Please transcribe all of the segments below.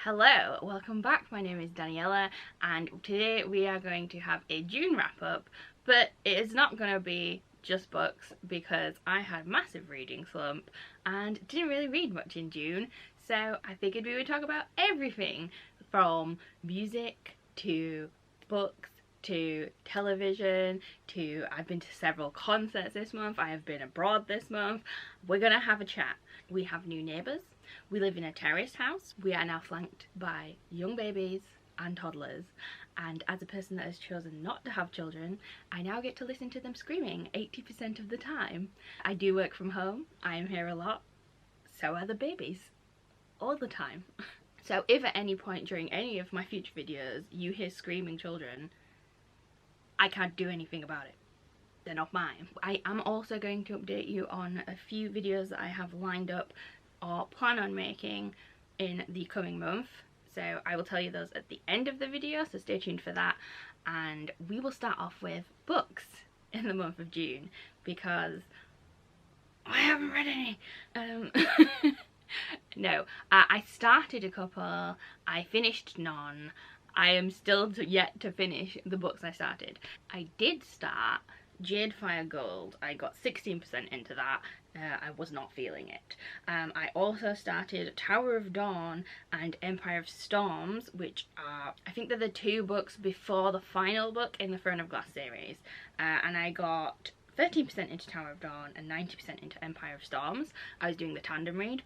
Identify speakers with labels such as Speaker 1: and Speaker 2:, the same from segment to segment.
Speaker 1: Hello, welcome back. My name is Daniela and today we are going to have a June wrap up, but it is not going to be just books because I had a massive reading slump and didn't really read much in June, so I figured we would talk about everything from music to books to television to I've been to several concerts this month, I have been abroad this month. We're gonna have a chat. We have new neighbours, we live in a terraced house, we are now flanked by young babies and toddlers, and as a person that has chosen not to have children, I now get to listen to them screaming 80% of the time. I do work from home, I am here a lot, so are the babies, all the time. So if at any point during any of my future videos you hear screaming children, I can't do anything about it. They're not mine. I am also going to update you on a few videos that I have lined up or plan on making in the coming month. So I will tell you those at the end of the video, so stay tuned for that. And we will start off with books in the month of June because I haven't read any. No, I started a couple, I finished none. I am still yet to finish the books I started. I did start Jade Fire Gold. I got 16% into that. I was not feeling it. I also started Tower of Dawn and Empire of Storms, which are, I think they're the two books before the final book in the Throne of Glass series. And I got 13% into Tower of Dawn and 90% into Empire of Storms. I was doing the tandem read.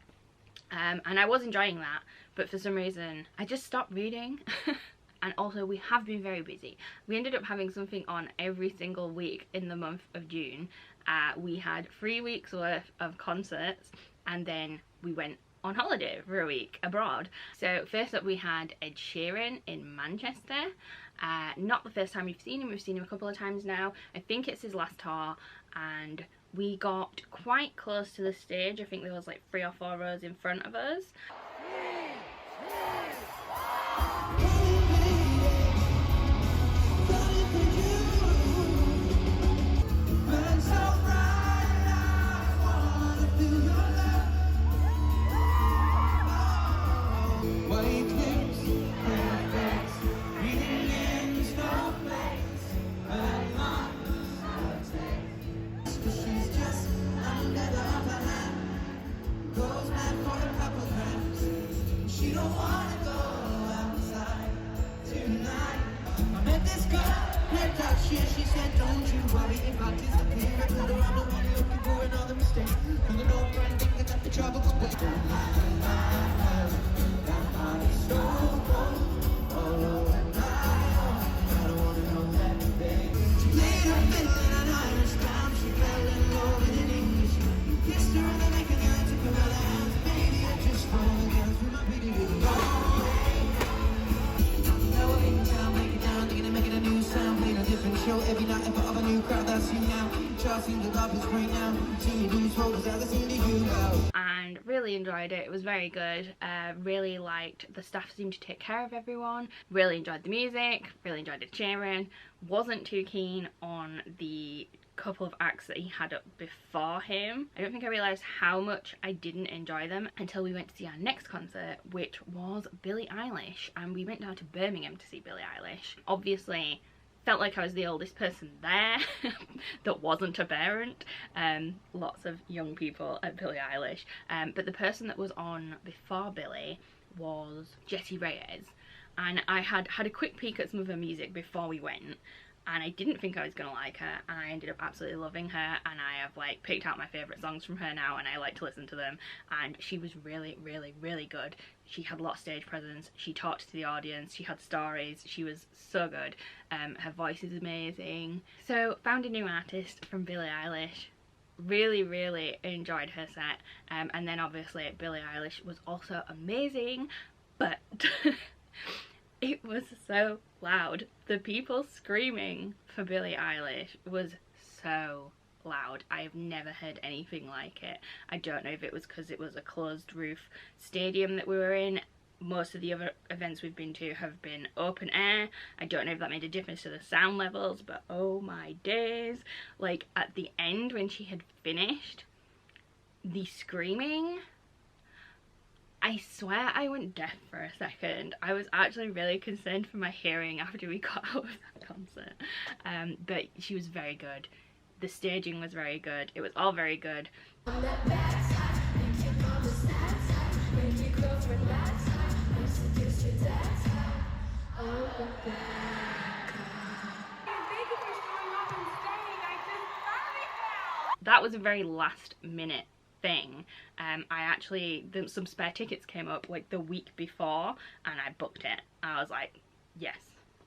Speaker 1: And I was enjoying that, but for some reason I just stopped reading. And also we have been very busy. We ended up having something on every single week in the month of June. We had 3 weeks worth of concerts and then we went on holiday for a week abroad. So first up we had Ed Sheeran in Manchester. Not the first time we've seen him a couple of times now. I think it's his last tour, and we got quite close to the stage. I think there was like 3 or 4 rows in front of us.
Speaker 2: She said, don't you worry if I disappear. I told her I'm the one looking for another mistake. And the no friend thinking that the trouble could wait. That heart is so cold, all over my own. I don't wanna know that, baby. She played her fiddle in an Irish town. She fell in love with an English. Kissed her in the neck and I took her by the hands. Baby, I just wanna dance with my pretty little dog. Now in town, break it down, thinking of making a new sound. Different show every night and forever new crowd. That's you now. Charles seems to love is great now. See you do shoulders, I listen to you now.
Speaker 1: And really enjoyed it. It was very good. Really liked the staff seemed to take care of everyone. Really enjoyed the music. Really enjoyed the cheering. Wasn't too keen on the couple of acts that he had up before him. I don't think I realised how much I didn't enjoy them until we went to see our next concert, which was Billie Eilish, and we went down to Birmingham to see Billie Eilish. Obviously felt like I was the oldest person there that wasn't a parent. Lots of young people at Billie Eilish, but the person that was on before Billie was Jessie Reyez, and I had a quick peek at some of her music before we went, and I didn't think I was gonna like her, and I ended up absolutely loving her, and I have like picked out my favourite songs from her now and I like to listen to them, and she was really good. She had a lot of stage presence, she talked to the audience, she had stories, she was so good. Her voice is amazing. So found a new artist from Billie Eilish, really enjoyed her set, and then obviously Billie Eilish was also amazing, but it was so loud. The people screaming for Billie Eilish was so loud. I have never heard anything like it. I don't know if it was because it was a closed roof stadium that we were in. Most of the other events we've been to have been open air. I don't know if that made a difference to the sound levels, but oh my days. Like at the end when she had finished, the screaming, I swear I went deaf for a second. I was actually really concerned for my hearing after we got out of that concert. But she was very good. The staging was very good. It was all very good. That was a very last minute thing. Some spare tickets came up like the week before and I booked it. I was like, yes,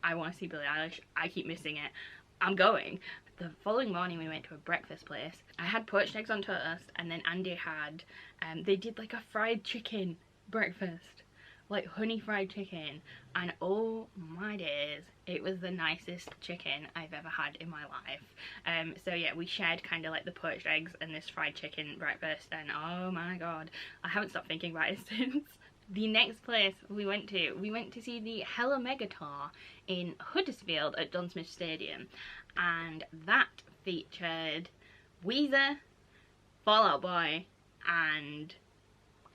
Speaker 1: I want to see Billie Eilish. I keep missing it. I'm going. The following morning we went to a breakfast place. I had poached eggs on toast, and then Andy had, they did like a fried chicken breakfast. Like honey fried chicken, and oh my days, it was the nicest chicken I've ever had in my life. So yeah, we shared kind of like the poached eggs and this fried chicken breakfast, and oh my god, I haven't stopped thinking about it since. The next place we went to see the Hella Mega Tour in Huddersfield at John Smith Stadium, and that featured Weezer, Fall Out Boy and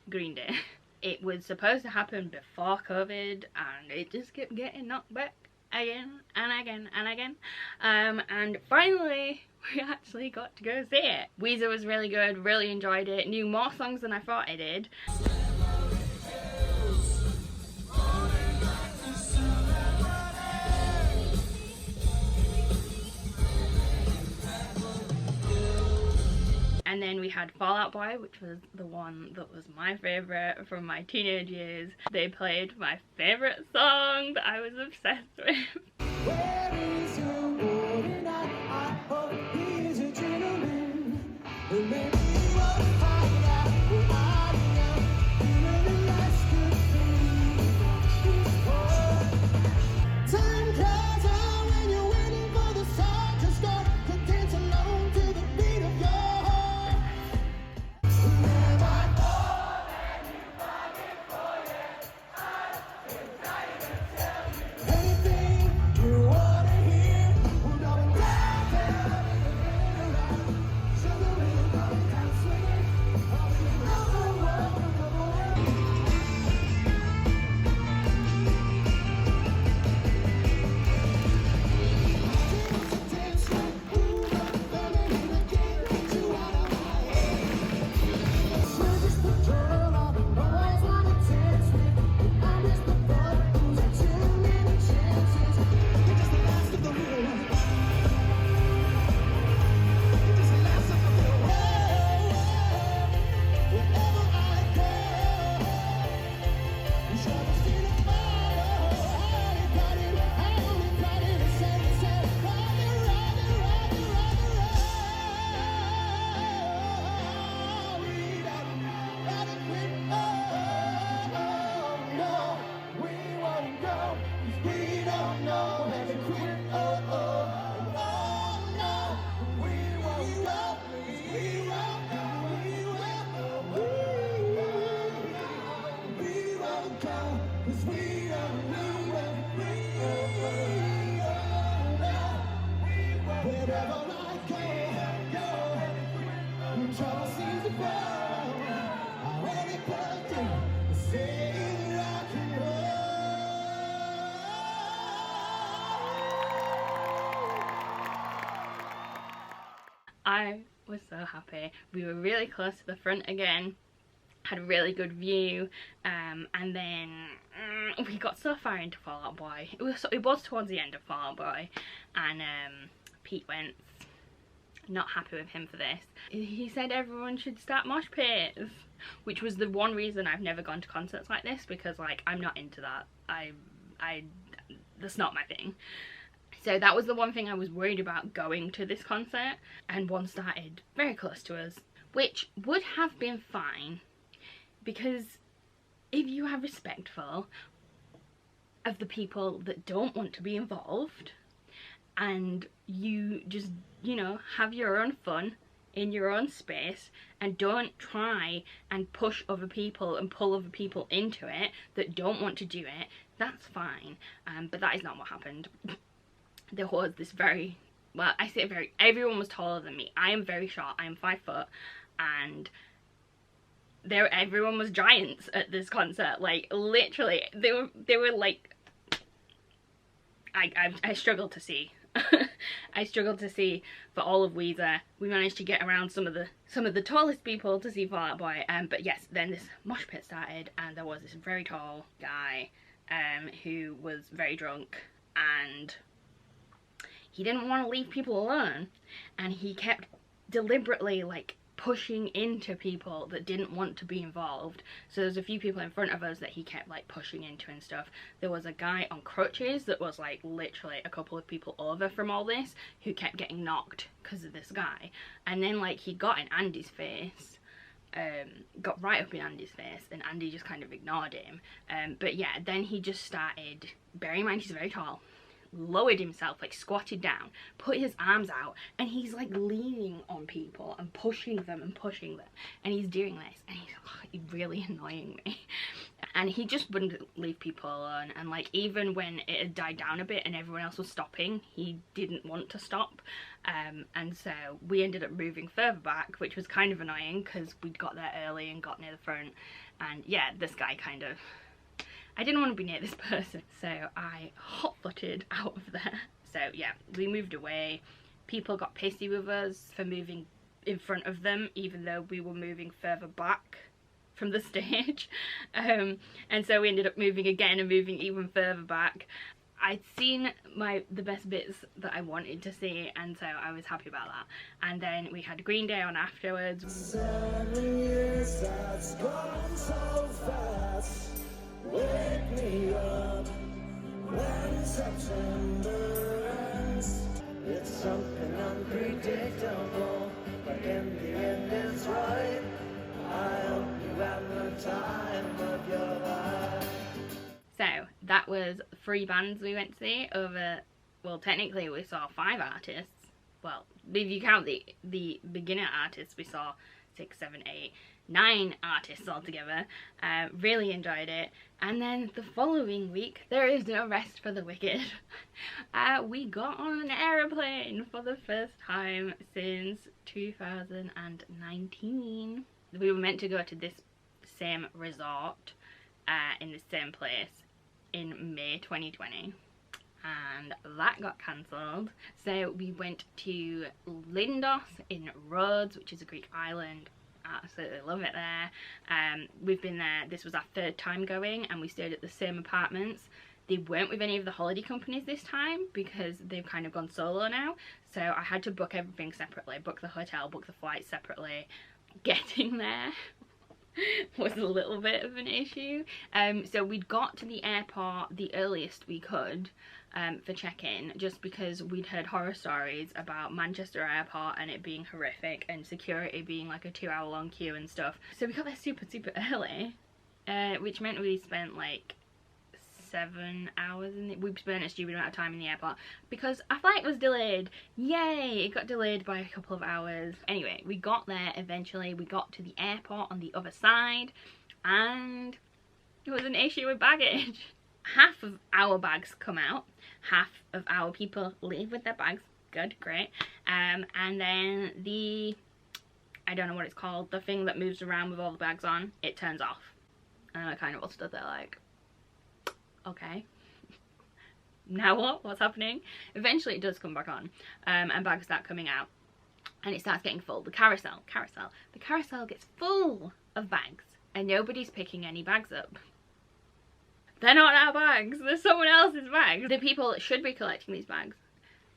Speaker 1: Green Day. It was supposed to happen before COVID and it just kept getting knocked back again and again and again. And finally we actually got to go see it. Weezer was really good, really enjoyed it, knew more songs than I thought I did. And then we had Fall Out Boy, which was the one that was my favourite from my teenage years. They played my favourite song that I was obsessed with.
Speaker 2: Where is your boy? I hope he is a gentleman. And maybe we'll find out who I am. You know the last good thing is for. Time flies on when you're waiting for the song to start. To dance along to the beat of your heart. Never more than you bargained for, yeah. I can try to tell you anything you wanna hear. We're going down, down, around. Sugar will go down swinging. All we know, dance like ooh, feminine, I can't get you out of my head. You're just the girl all the boys wanna dance with. I'm just the boy who's had too many chances. You're just the last of the real ones. You're just the last of the real ones. Wherever I go, you sure to see the fire. I only got it to say, ride, ride, we don't gotta quit. Oh, no, we won't go, 'cause we don't know how to quit. Oh, no, we won't go, 'cause we won't go, we won't go, 'cause we don't know. Wherever I go, trouble seems to fall. I only plug in, say rock and roll.
Speaker 1: I was so happy. We were really close to the front again, had a really good view, and then we got so far into Fall Out Boy. It was towards the end of Fall Out Boy, and Pete went, not happy with him for this. He said everyone should start mosh pits, which was the one reason I've never gone to concerts like this, because like I'm not into that. That's not my thing. So that was the one thing I was worried about going to this concert, and one started very close to us, which would have been fine, because if you are respectful of the people that don't want to be involved, and you just, you know, have your own fun in your own space and don't try and push other people and pull other people into it that don't want to do it, that's fine. But that is not what happened. There was this very, well, I say very, everyone was taller than me. I am very short, I am 5 foot, and everyone was giants at this concert. Like literally, they were like, I struggled to see. I struggled to see for all of Weezer. We managed to get around some of the tallest people to see Fall Out Boy. But yes, then this mosh pit started, and there was this very tall guy who was very drunk, and he didn't want to leave people alone, and he kept deliberately like pushing into people that didn't want to be involved. So there's a few people in front of us that he kept like pushing into and stuff. There was a guy on crutches that was like literally a couple of people over from all this, who kept getting knocked because of this guy. And then like he got in Andy's face, got right up in Andy's face, and Andy just kind of ignored him. But yeah, then he just started, bearing in mind he's very tall, lowered himself, like squatted down, put his arms out, and he's like leaning on people and pushing them, and he's doing this, and he's really annoying me. And he just wouldn't leave people alone, and like even when it had died down a bit and everyone else was stopping, he didn't want to stop. And so we ended up moving further back, which was kind of annoying because we'd got there early and got near the front, and yeah, this guy kind of, I didn't want to be near this person, so I hot-footed out of there. So yeah, we moved away. People got pissy with us for moving in front of them, even though we were moving further back from the stage. And so we ended up moving again and moving even further back. I'd seen the best bits that I wanted to see, and so I was happy about that. And then we had Green Day on afterwards.
Speaker 2: 7 years, that's gone so fast. Wake me up when September ends. It's something unpredictable, but in the end it's right. I hope you have the time of your life.
Speaker 1: So that was 3 bands we went to see over, well technically we saw 5 artists. Well, if you count the beginner artists, we saw 6, 7, 8, 9 artists altogether. Really enjoyed it. And then the following week, there is no rest for the wicked. We got on an aeroplane for the first time since 2019. We were meant to go to this same resort in the same place in May 2020. And that got cancelled. So we went to Lindos in Rhodes, which is a Greek island. Absolutely love it there. We've been there, this was our 3rd time going, and we stayed at the same apartments. They weren't with any of the holiday companies this time because they've kind of gone solo now. So I had to book everything separately, book the hotel, book the flight separately. Getting there was a little bit of an issue. So we'd got to the airport the earliest we could for check-in, just because we'd heard horror stories about Manchester Airport and it being horrific and security being like a 2-hour-long queue and stuff. So we got there super early, which meant we spent like 7 hours we spent a stupid amount of time in the airport because our flight was delayed. Yay, it got delayed by a couple of hours. Anyway, we got there eventually. We got to the airport on the other side, and it was an issue with baggage. Half of our bags come out, half of our people leave with their bags. Good, great. And then I don't know what it's called, the thing that moves around with all the bags on, it turns off. And I kind of all stood there like, okay, now what? What's happening? Eventually it does come back on, and bags start coming out, and it starts getting full. The carousel gets full of bags, and nobody's picking any bags up. They're not our bags, they're someone else's bags. The people that should be collecting these bags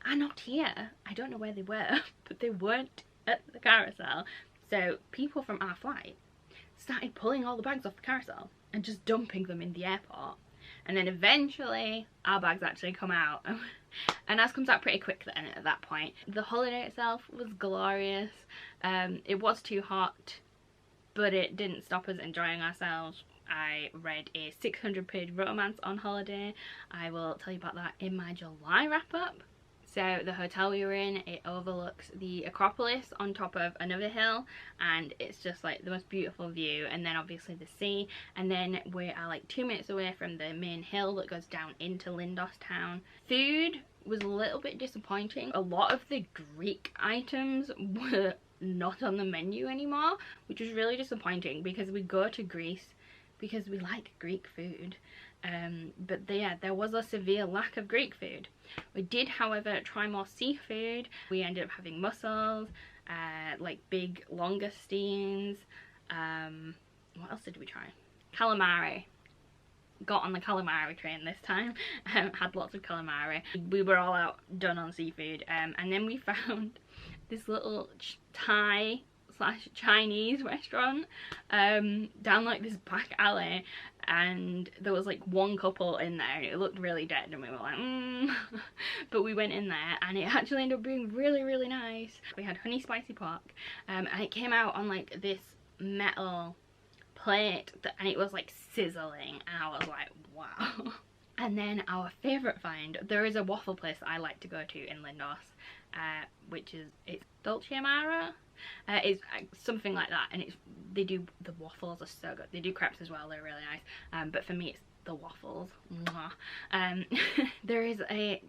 Speaker 1: are not here. I don't know where they were, but they weren't at the carousel. So people from our flight started pulling all the bags off the carousel and just dumping them in the airport. And then eventually our bags actually come out, and ours comes out pretty quick then at that point. The holiday itself was glorious. It was too hot, but it didn't stop us enjoying ourselves. I read a 600-page romance on holiday. I will tell you about that in my July wrap-up. So the hotel we were in, it overlooks the Acropolis on top of another hill, and it's just like the most beautiful view, and then obviously the sea, and then we are like 2 minutes away from the main hill that goes down into Lindos town. Food was a little bit disappointing. A lot of the Greek items were not on the menu anymore, which was really disappointing because we go to Greece because we like Greek food. But yeah, there was a severe lack of Greek food. We did, however, try more seafood. We ended up having mussels, like big langoustines. What else did we try? Calamari. Got on the calamari train this time. Had lots of calamari. We were all out done on seafood. And then we found this little Thai / Chinese restaurant down like this back alley, and there was like one couple in there and it looked really dead, and we were like but we went in there and it actually ended up being really, really nice. We had honey spicy pork, and it came out on like this metal plate and it was like sizzling, and I was like, wow. And then our favourite find, there is a waffle place that I like to go to in Lindos, which is, it's Dolce Amara. It's something like that, and they do, the waffles are so good. They do crepes as well, they're really nice, but for me it's the waffles. There is a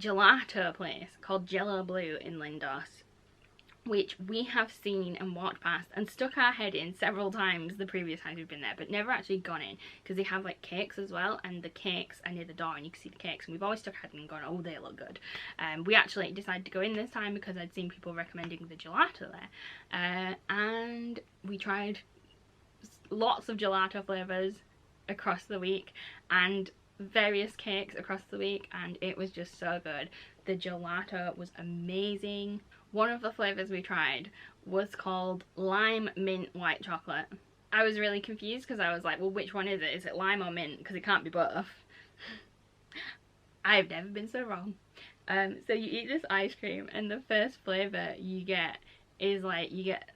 Speaker 1: gelato place called Jello Blue in Lindos, which we have seen and walked past and stuck our head in several times the previous times we've been there, but never actually gone in, because they have like cakes as well, and the cakes are near the door and you can see the cakes, and we've always stuck our head in and gone, oh, they look good. We actually decided to go in this time because I'd seen people recommending the gelato there, and we tried lots of gelato flavours across the week and various cakes across the week, and it was just so good. The gelato was amazing. One of the flavours we tried was called lime mint white chocolate. I was really confused because I was like, well, which one is it? Is it lime or mint? Because it can't be both. I've never been so wrong. So you eat this ice cream and the first flavour you get is like, you get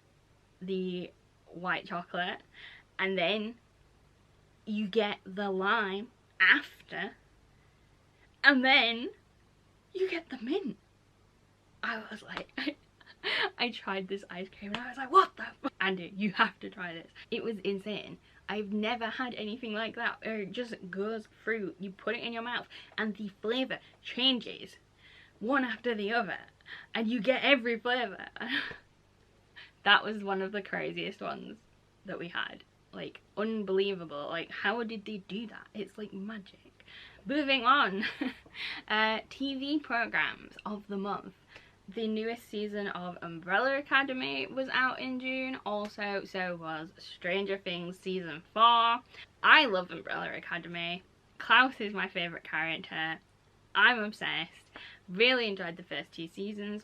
Speaker 1: the white chocolate and then you get the lime after, and then you get the mint. I was like, I tried this ice cream and I was like, what the fuck? Andy, you have to try this. It was insane. I've never had anything like that. It just goes through, you put it in your mouth and the flavour changes one after the other and you get every flavour. That was one of the craziest ones that we had. Like, unbelievable. Like, how did they do that? It's like magic. Moving on. TV programmes of the month. The newest season of Umbrella Academy was out in June. Also, so was Stranger Things season 4. I love Umbrella Academy. Klaus is my favourite character. I'm obsessed. Really enjoyed the first 2 seasons.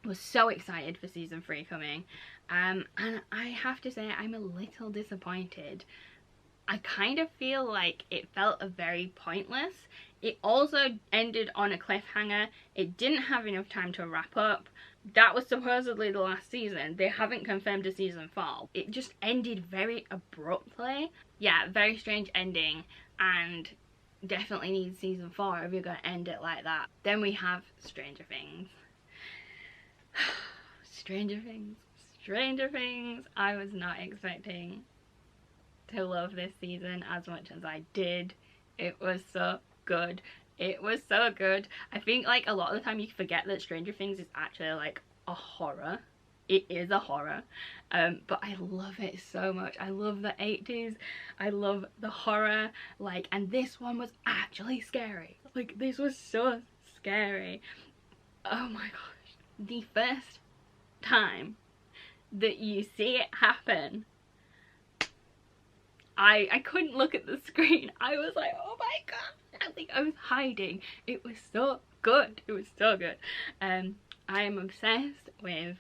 Speaker 1: Was so excited for season 3 coming. And I have to say, I'm a little disappointed. I kind of feel like it felt very pointless. It also ended on a cliffhanger. It didn't have enough time to wrap up. That was supposedly the last season. They haven't confirmed a season 4. It just ended very abruptly. Yeah, very strange ending, and definitely needs season 4 if you're going to end it like that. Then we have Stranger Things. Stranger Things. Stranger Things. I was not expecting to love this season as much as I did. It was so good. It was so good. I think like a lot of the time you forget that Stranger Things is actually like a horror. It is a horror, but I love it so much. I love the 80s. I love the horror, like, and this one was actually scary. Like, this was so scary. Oh my gosh. The first time that you see it happen, I couldn't look at the screen. I was like, oh my god. I think I was hiding. It was so good. It was so good. I am obsessed with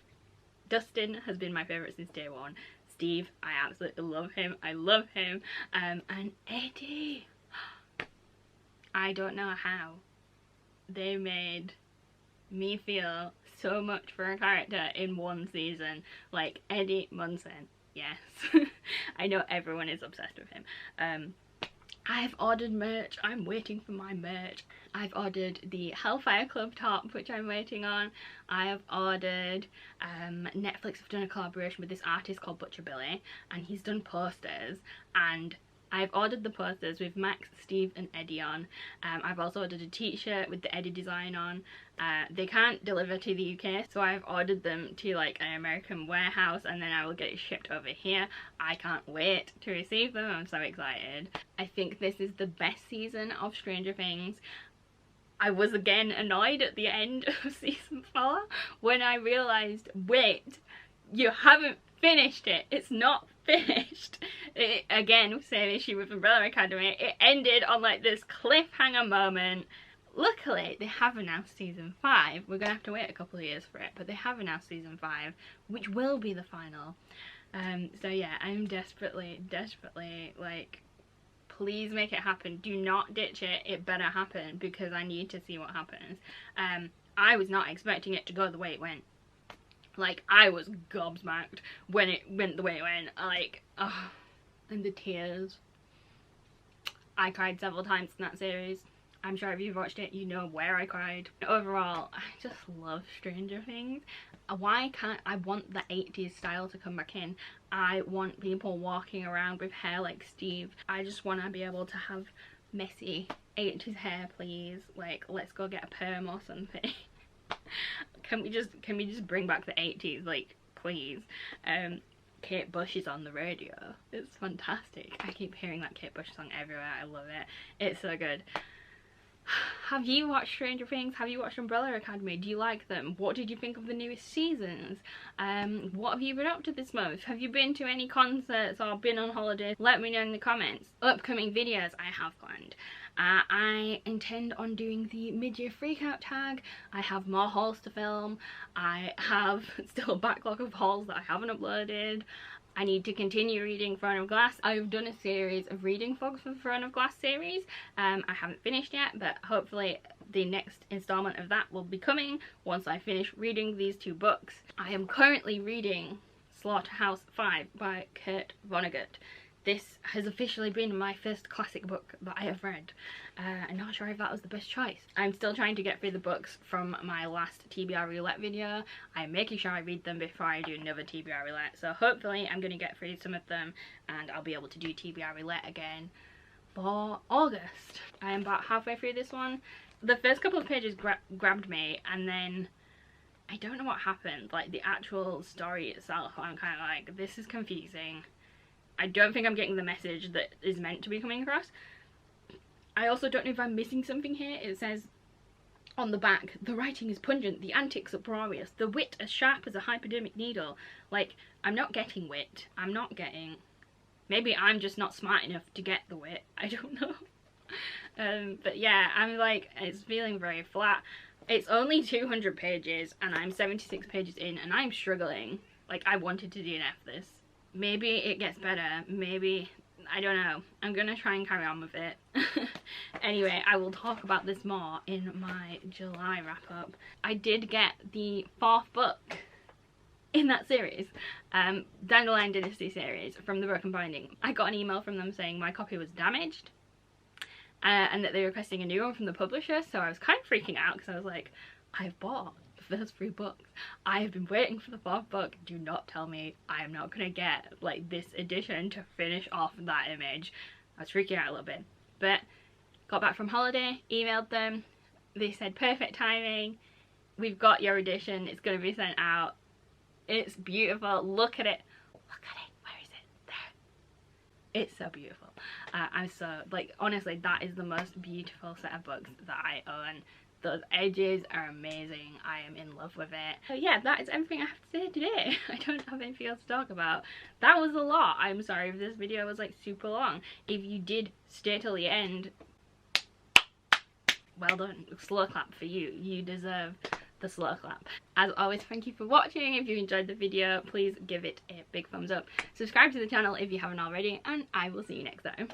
Speaker 1: Dustin. Has been my favourite since day one. Steve, I absolutely love him. I love him. And Eddie. I don't know how they made me feel so much for a character in one season. Like, Eddie Munson. Yes. I know everyone is obsessed with him. I've ordered merch. I'm waiting for my merch. I've ordered the Hellfire Club top, which I'm waiting on. I have ordered, Netflix have done a collaboration with this artist called Billie, and he's done posters, and I've ordered the posters with Max, Steve and Eddie on. I've also ordered a t-shirt with the Eddie design on. They can't deliver to the UK, so I've ordered them to like an American warehouse and then I will get it shipped over here. I can't wait to receive them. I'm so excited. I think this is the best season of Stranger Things. I was again annoyed at the end of season 4 when I realised, wait, you haven't finished it. It's not finished. Again, same issue with Umbrella Academy. It ended on like this cliffhanger moment. Luckily, they have announced season 5. We're gonna have to wait a couple of years for it, but they have announced season 5, which will be the final. So yeah, I'm desperately like, please make it happen. Do not ditch it. It better happen because I need to see what happens. I was not expecting it to go the way it went. Like, I was gobsmacked when it went the way it went. Like, oh, and the tears. I cried several times in that series. I'm sure if you've watched it, you know where I cried. Overall, I just love Stranger Things. Why can't I want the 80s style to come back in? I want people walking around with hair like Steve. I just want to be able to have messy 80s hair, please. Like, let's go get a perm or something. Can we just bring back the 80s, like, please? Kate Bush is on the radio. It's fantastic. I keep hearing that Kate Bush song everywhere. I love it. It's so good. Have you watched Stranger Things? Have you watched Umbrella Academy? Do you like them? What did you think of the newest seasons? What have you been up to this month? Have you been to any concerts or been on holiday? Let me know in the comments. Upcoming videos I have planned. I intend on doing the mid-year freakout tag. I have more hauls to film. I have still a backlog of hauls that I haven't uploaded. I need to continue reading Throne of Glass. I've done a series of reading vlogs for the Throne of Glass series. I haven't finished yet, but hopefully the next installment of that will be coming once I finish reading these 2 books. I am currently reading Slaughterhouse 5 by Kurt Vonnegut. This has officially been my first classic book that I have read. I'm not sure if that was the best choice. I'm still trying to get through the books from my last TBR roulette video. I'm making sure I read them before I do another TBR roulette. So hopefully I'm going to get through some of them and I'll be able to do TBR roulette again for August. I am about halfway through this one. The first couple of pages grabbed me and then I don't know what happened. Like, the actual story itself, I'm kind of like, this is confusing. I don't think I'm getting the message that is meant to be coming across. I also don't know if I'm missing something here. It says on the back, the writing is pungent, the antics uproarious, the wit as sharp as a hypodermic needle. Like, I'm not getting wit. I'm not getting... Maybe I'm just not smart enough to get the wit. I don't know. But yeah, I'm like, it's feeling very flat. It's only 200 pages and I'm 76 pages in and I'm struggling. Like, I wanted to DNF this. Maybe it gets better, maybe, I don't know. I'm gonna try and carry on with it. Anyway, I will talk about this more in my July wrap up. I did get the 4th book in that series, Dandelion Dynasty series from the Broken Binding. I got an email from them saying my copy was damaged and that they were requesting a new one from the publisher, so I was kind of freaking out because I was like, I've bought the first 3 books. I have been waiting for the 4th book. Do not tell me I am not gonna get like this edition to finish off that image. I was freaking out a little bit, but got back from holiday, emailed them. They said perfect timing. We've got your edition. It's gonna be sent out. It's beautiful. Look at it. Look at it. Where is it? There. It's so beautiful. I'm so, like, honestly, that is the most beautiful set of books that I own. Those edges are amazing. I am in love with it. So yeah, that is everything I have to say today. I don't have anything else to talk about. That was a lot. I'm sorry if this video was like super long. If you did stay till the end, well done. Slow clap for you. You deserve the slow clap. As always, thank you for watching. If you enjoyed the video, please give it a big thumbs up. Subscribe to the channel if you haven't already, and I will see you next time.